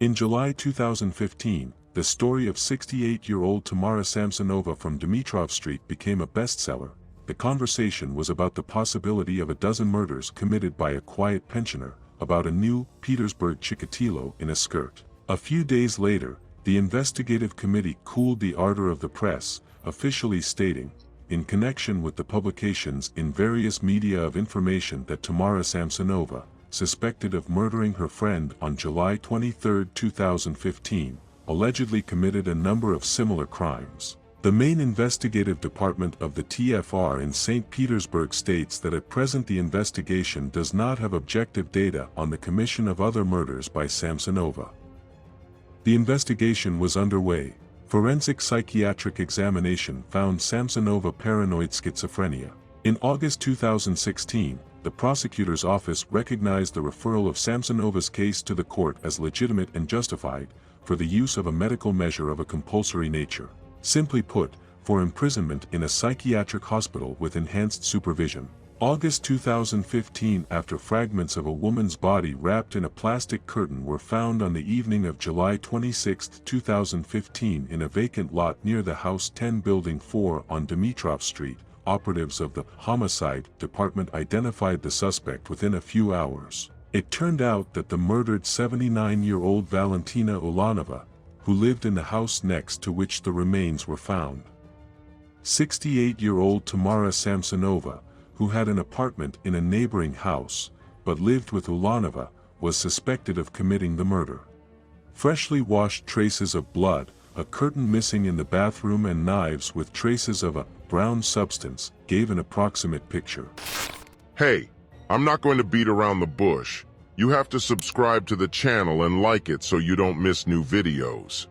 In July 2015, the story of 68-year-old Tamara Samsonova from Dimitrov Street became a bestseller. The conversation was about the possibility of a dozen murders committed by a quiet pensioner, about a new Petersburg Chikatilo in a skirt. A few days later, the investigative committee cooled the ardor of the press, officially stating, in connection with the publications in various media of information that Tamara Samsonova, suspected of murdering her friend on July 23, 2015, allegedly committed a number of similar crimes. The main investigative department of the TFR in St. Petersburg states that at present the investigation does not have objective data on the commission of other murders by Samsonova. The investigation was underway. Forensic psychiatric examination found Samsonova paranoid schizophrenia. In August 2016, the prosecutor's office recognized the referral of Samsonova's case to the court as legitimate and justified, for the use of a medical measure of a compulsory nature. Simply put, for imprisonment in a psychiatric hospital with enhanced supervision. August 2015, after fragments of a woman's body wrapped in a plastic curtain were found on the evening of July 26, 2015 in a vacant lot near the House 10 Building 4 on Dimitrov Street, operatives of the Homicide Department identified the suspect within a few hours. It turned out that the murdered 79-year-old Valentina Ulanova, who lived in the house next to which the remains were found. 68-year-old Tamara Samsonova, who had an apartment in a neighboring house, but lived with Ulanova, was suspected of committing the murder. Freshly washed traces of blood, a curtain missing in the bathroom and knives with traces of a brown substance gave an approximate picture. Hey, I'm not going to beat around the bush. You have to subscribe to the channel and like it so you don't miss new videos.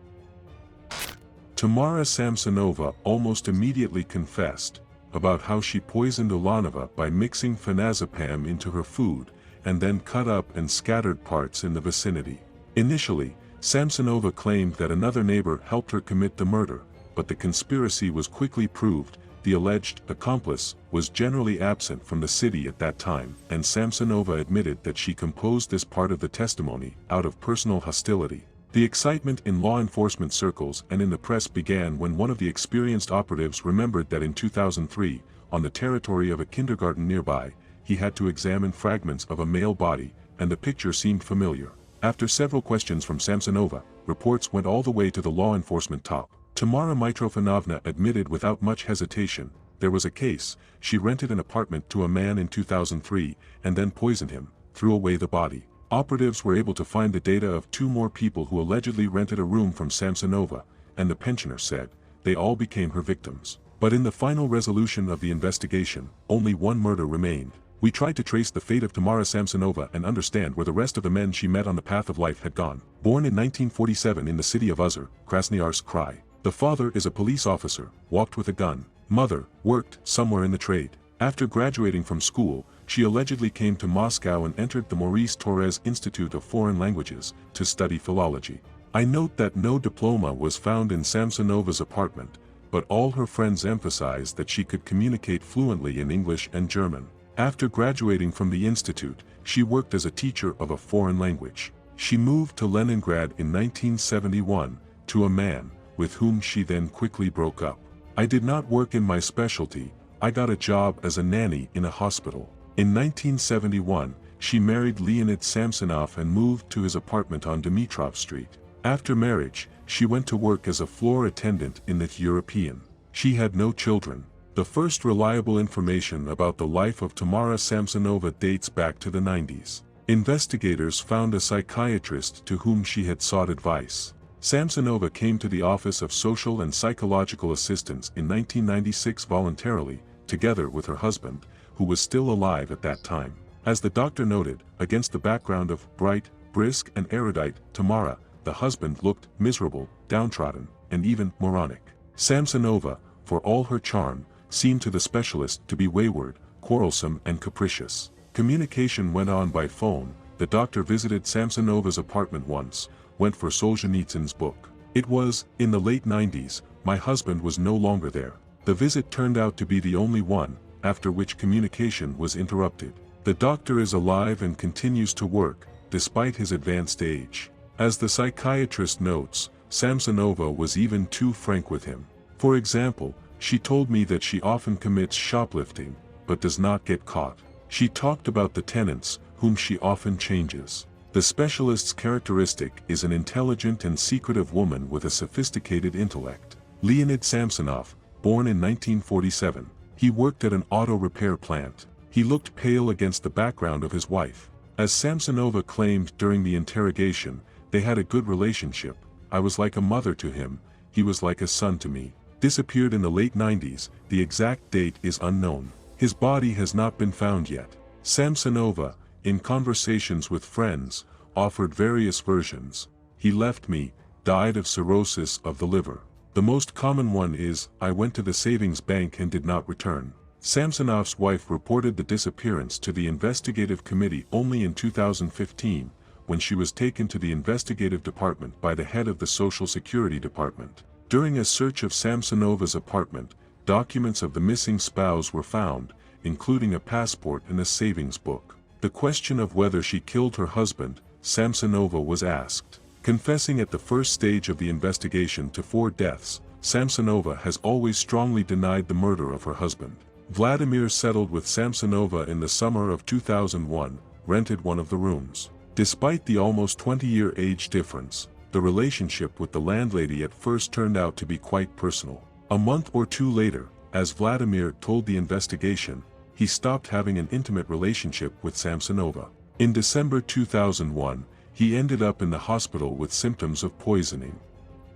Tamara Samsonova almost immediately confessed about how she poisoned Ulanova by mixing phenazepam into her food, and then cut up and scattered parts in the vicinity. Initially, Samsonova claimed that another neighbor helped her commit the murder, but the conspiracy was quickly proved. The alleged accomplice was generally absent from the city at that time, and Samsonova admitted that she composed this part of the testimony out of personal hostility. The excitement in law enforcement circles and in the press began when one of the experienced operatives remembered that in 2003, on the territory of a kindergarten nearby, he had to examine fragments of a male body, and the picture seemed familiar. After several questions from Samsonova, reports went all the way to the law enforcement top. Tamara Mitrofanovna admitted without much hesitation, there was a case. She rented an apartment to a man in 2003, and then poisoned him, threw away the body. Operatives were able to find the data of 2 more people who allegedly rented a room from Samsonova, and the pensioner said, they all became her victims. But in the final resolution of the investigation, only one murder remained. We tried to trace the fate of Tamara Samsonova and understand where the rest of the men she met on the path of life had gone. Born in 1947 in the city of Uzur, Krasnoyarsk Krai. The father is a police officer, walked with a gun. Mother worked somewhere in the trade. After graduating from school, she allegedly came to Moscow and entered the Maurice Torres Institute of Foreign Languages to study philology. I note that no diploma was found in Samsonova's apartment, but all her friends emphasized that she could communicate fluently in English and German. After graduating from the institute, she worked as a teacher of a foreign language. She moved to Leningrad in 1971, to a man, with whom she then quickly broke up. I did not work in my specialty. I got a job as a nanny in a hospital. In 1971, she married Leonid Samsonov and moved to his apartment on Dimitrov Street. After marriage, she went to work as a floor attendant in the European. She had no children. The first reliable information about the life of Tamara Samsonova dates back to the 90s. Investigators found a psychiatrist to whom she had sought advice. Samsonova came to the Office of Social and Psychological Assistance in 1996 voluntarily, together with her husband, who was still alive at that time. As the doctor noted, against the background of bright, brisk and erudite Tamara, the husband looked miserable, downtrodden, and even moronic. Samsonova, for all her charm, seemed to the specialist to be wayward, quarrelsome and capricious. Communication went on by phone. The doctor visited Samsonova's apartment once, went for Solzhenitsyn's book. It was, in the late 90s, my husband was no longer there. The visit turned out to be the only one, after which communication was interrupted. The doctor is alive and continues to work, despite his advanced age. As the psychiatrist notes, Samsonova was even too frank with him. For example, she told me that she often commits shoplifting, but does not get caught. She talked about the tenants, whom she often changes. The specialist's characteristic is an intelligent and secretive woman with a sophisticated intellect. Leonid Samsonov, born in 1947, he worked at an auto repair plant. He looked pale against the background of his wife. As Samsonova claimed during the interrogation, they had a good relationship. I was like a mother to him, he was like a son to me. Disappeared in the late 90s, the exact date is unknown. His body has not been found yet. Samsonova, in conversations with friends, offered various versions. He left me, died of cirrhosis of the liver. The most common one is, I went to the savings bank and did not return. Samsonov's wife reported the disappearance to the investigative committee only in 2015, when she was taken to the investigative department by the head of the Social Security Department. During a search of Samsonova's apartment, documents of the missing spouse were found, including a passport and a savings book. The question of whether she killed her husband, Samsonova was asked. Confessing at the first stage of the investigation to 4 deaths, Samsonova has always strongly denied the murder of her husband. Vladimir settled with Samsonova in the summer of 2001, rented one of the rooms. Despite the almost 20-year age difference, the relationship with the landlady at first turned out to be quite personal. A month or 2 later, as Vladimir told the investigation, he stopped having an intimate relationship with Samsonova. In December 2001, he ended up in the hospital with symptoms of poisoning.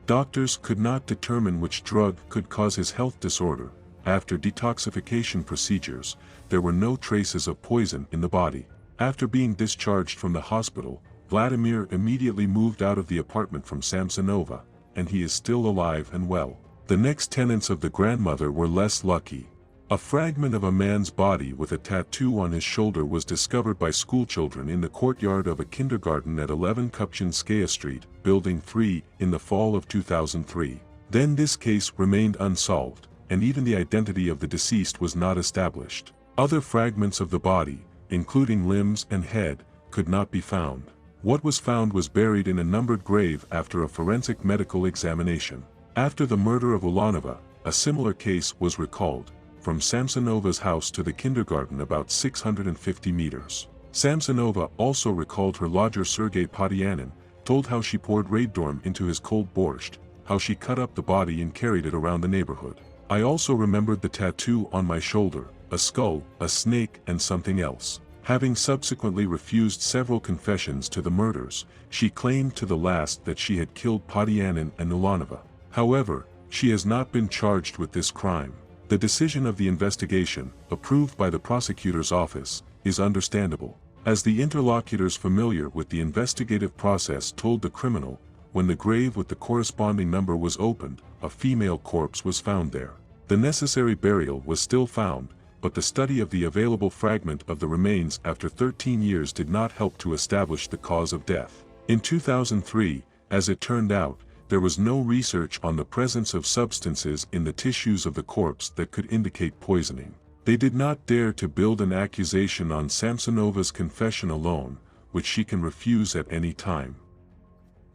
Doctors could not determine which drug could cause his health disorder. After detoxification procedures, there were no traces of poison in the body. After being discharged from the hospital, Vladimir immediately moved out of the apartment from Samsonova, and he is still alive and well. The next tenants of the grandmother were less lucky. A fragment of a man's body with a tattoo on his shoulder was discovered by schoolchildren in the courtyard of a kindergarten at 11 Kupchinskaya Street, Building 3, in the fall of 2003. Then this case remained unsolved, and even the identity of the deceased was not established. Other fragments of the body, including limbs and head, could not be found. What was found was buried in a numbered grave after a forensic medical examination. After the murder of Ulanova, a similar case was recalled, from Samsonova's house to the kindergarten about 650 meters. Samsonova also recalled her lodger Sergei Podyanin, told how she poured Raidorm into his cold borscht, how she cut up the body and carried it around the neighborhood. I also remembered the tattoo on my shoulder, a skull, a snake and something else. Having subsequently refused several confessions to the murders, she claimed to the last that she had killed Podyanin and Ulanova. However, she has not been charged with this crime. The decision of the investigation, approved by the prosecutor's office, is understandable, as the interlocutors familiar with the investigative process told the criminal, when the grave with the corresponding number was opened, a female corpse was found there. The necessary burial was still found, but the study of the available fragment of the remains after 13 years did not help to establish the cause of death. In 2003, as it turned out, there was no research on the presence of substances in the tissues of the corpse that could indicate poisoning. They did not dare to build an accusation on Samsonova's confession alone, which she can refuse at any time.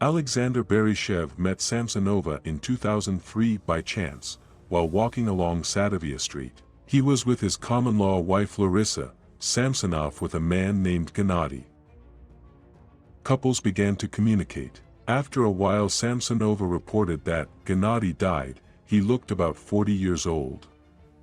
Alexander Beryshev met Samsonova in 2003 by chance, while walking along Sadovia Street. He was with his common-law wife Larissa, Samsonov with a man named Gennady. Couples began to communicate. After a while Samsonova reported that Gennady died. He looked about 40 years old.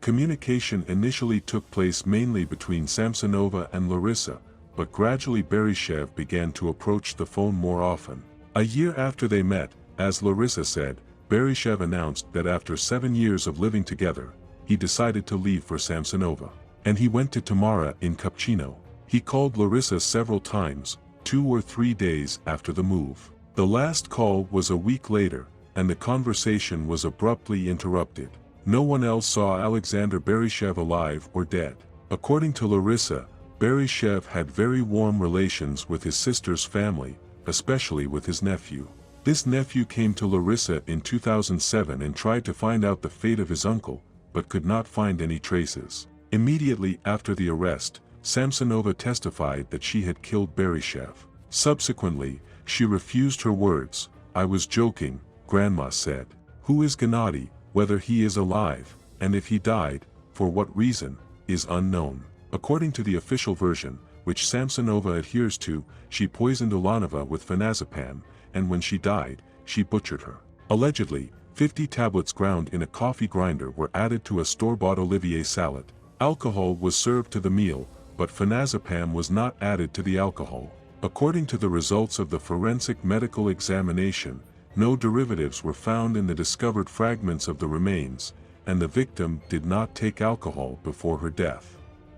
Communication initially took place mainly between Samsonova and Larissa, but gradually Beryshev began to approach the phone more often. A year after they met, as Larissa said, Beryshev announced that after 7 years of living together, he decided to leave for Samsonova. And he went to Tamara in Kupchino. He called Larissa several times, 2 or 3 days after the move. The last call was a week later, and the conversation was abruptly interrupted. No one else saw Alexander Beryshev alive or dead. According to Larissa, Beryshev had very warm relations with his sister's family, especially with his nephew. This nephew came to Larissa in 2007 and tried to find out the fate of his uncle, but could not find any traces. Immediately after the arrest, Samsonova testified that she had killed Beryshev. Subsequently, She refused her words. "I was joking," Grandma said. "Who is Gennady, whether he is alive, and if he died, for what reason, is unknown." According to the official version, which Samsonova adheres to, she poisoned Ulanova with phenazepam, and when she died, she butchered her. Allegedly, 50 tablets ground in a coffee grinder were added to a store-bought Olivier salad. Alcohol was served to the meal, but phenazepam was not added to the alcohol. According to the results of the forensic medical examination, no derivatives were found in the discovered fragments of the remains, and the victim did not take alcohol before her death.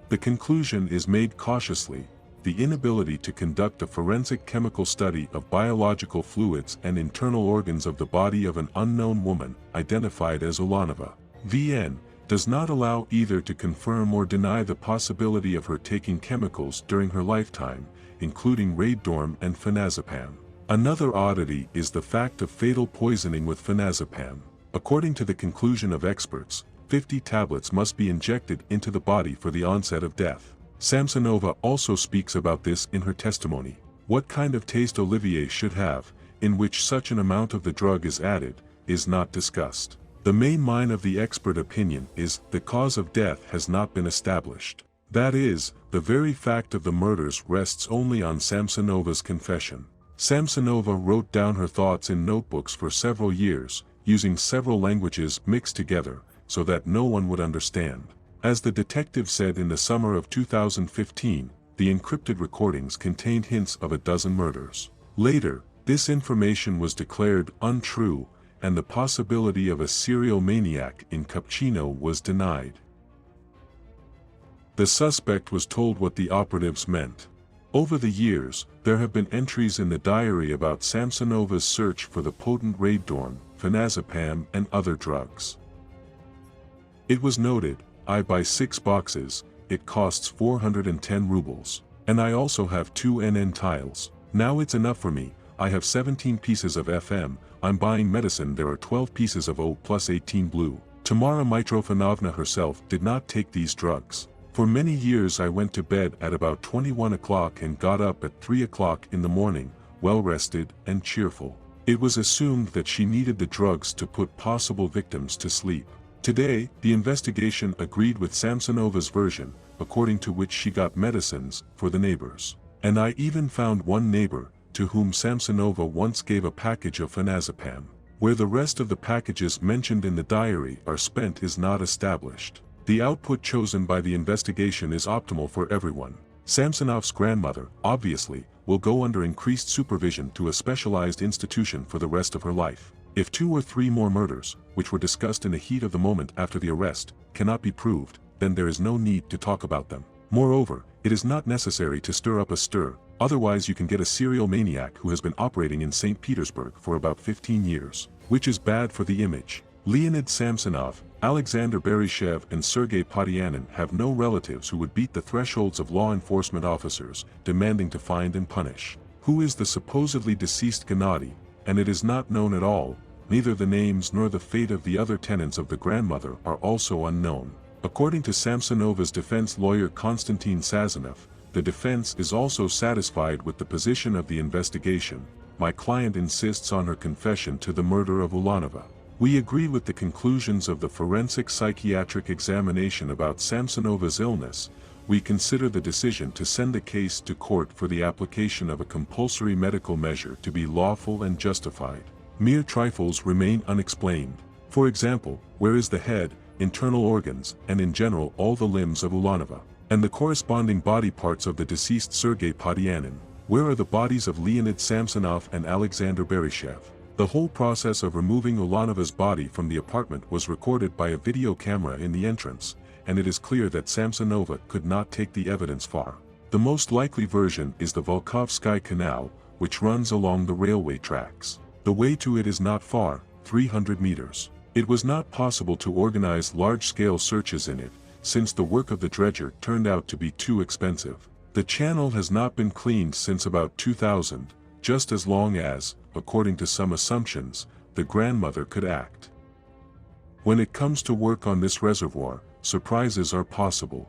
The conclusion is made cautiously: the inability to conduct a forensic chemical study of biological fluids and internal organs of the body of an unknown woman, identified as Ulanova, VN, does not allow either to confirm or deny the possibility of her taking chemicals during her lifetime, including radorm and phenazepam. Another oddity is the fact of fatal poisoning with phenazepam. According to the conclusion of experts, 50 tablets must be injected into the body for the onset of death. Samsonova also speaks about this in her testimony. What kind of taste Olivier should have, in which such an amount of the drug is added, is not discussed. The main line of the expert opinion is, the cause of death has not been established. That is, the very fact of the murders rests only on Samsonova's confession. Samsonova wrote down her thoughts in notebooks for several years, using several languages mixed together, so that no one would understand. As the detective said in the summer of 2015, the encrypted recordings contained hints of a dozen murders. Later, this information was declared untrue, and the possibility of a serial maniac in Cappuccino was denied. The suspect was told what the operatives meant. Over the years, there have been entries in the diary about Samsonova's search for the potent radorm, phenazepam, and other drugs. It was noted, "I buy 6 boxes, it costs 410 rubles. And I also have 2 NN tiles. Now it's enough for me, I have 17 pieces of FM, I'm buying medicine, there are 12 pieces of O plus 18 blue." Tamara Mitrofanovna herself did not take these drugs. "For many years I went to bed at about 21 o'clock and got up at 3 o'clock in the morning, well rested and cheerful." It was assumed that she needed the drugs to put possible victims to sleep. Today, the investigation agreed with Samsonova's version, according to which she got medicines for the neighbors. And I even found one neighbor, to whom Samsonova once gave a package of phenazepam. Where the rest of the packages mentioned in the diary are spent is not established. The output chosen by the investigation is optimal for everyone. Samsonov's grandmother, obviously, will go under increased supervision to a specialized institution for the rest of her life. If 2 or 3 more murders, which were discussed in the heat of the moment after the arrest, cannot be proved, then there is no need to talk about them. Moreover, it is not necessary to stir up a stir, otherwise you can get a serial maniac who has been operating in St. Petersburg for about 15 years, which is bad for the image. Leonid Samsonov, Alexander Beryshev and Sergei Podyanin have no relatives who would beat the thresholds of law enforcement officers, demanding to find and punish. Who is the supposedly deceased Gennady? And it is not known at all. Neither the names nor the fate of the other tenants of the grandmother are also unknown. According to Samsonova's defense lawyer Konstantin Sazonov, the defense is also satisfied with the position of the investigation. "My client insists on her confession to the murder of Ulanova. We agree with the conclusions of the forensic psychiatric examination about Samsonova's illness. We consider the decision to send the case to court for the application of a compulsory medical measure to be lawful and justified. Mere trifles remain unexplained. For example, where is the head, internal organs, and in general all the limbs of Ulanova, and the corresponding body parts of the deceased Sergei Podyanin? Where are the bodies of Leonid Samsonov and Alexander Beryshev?" The whole process of removing Ulanova's body from the apartment was recorded by a video camera in the entrance, and it is clear that Samsonova could not take the evidence far. The most likely version is the Volkovsky Canal, which runs along the railway tracks. The way to it is not far, 300 meters. It was not possible to organize large-scale searches in it, since the work of the dredger turned out to be too expensive. The channel has not been cleaned since about 2000, just as long as, according to some assumptions, the grandmother could act. When it comes to work on this reservoir, surprises are possible.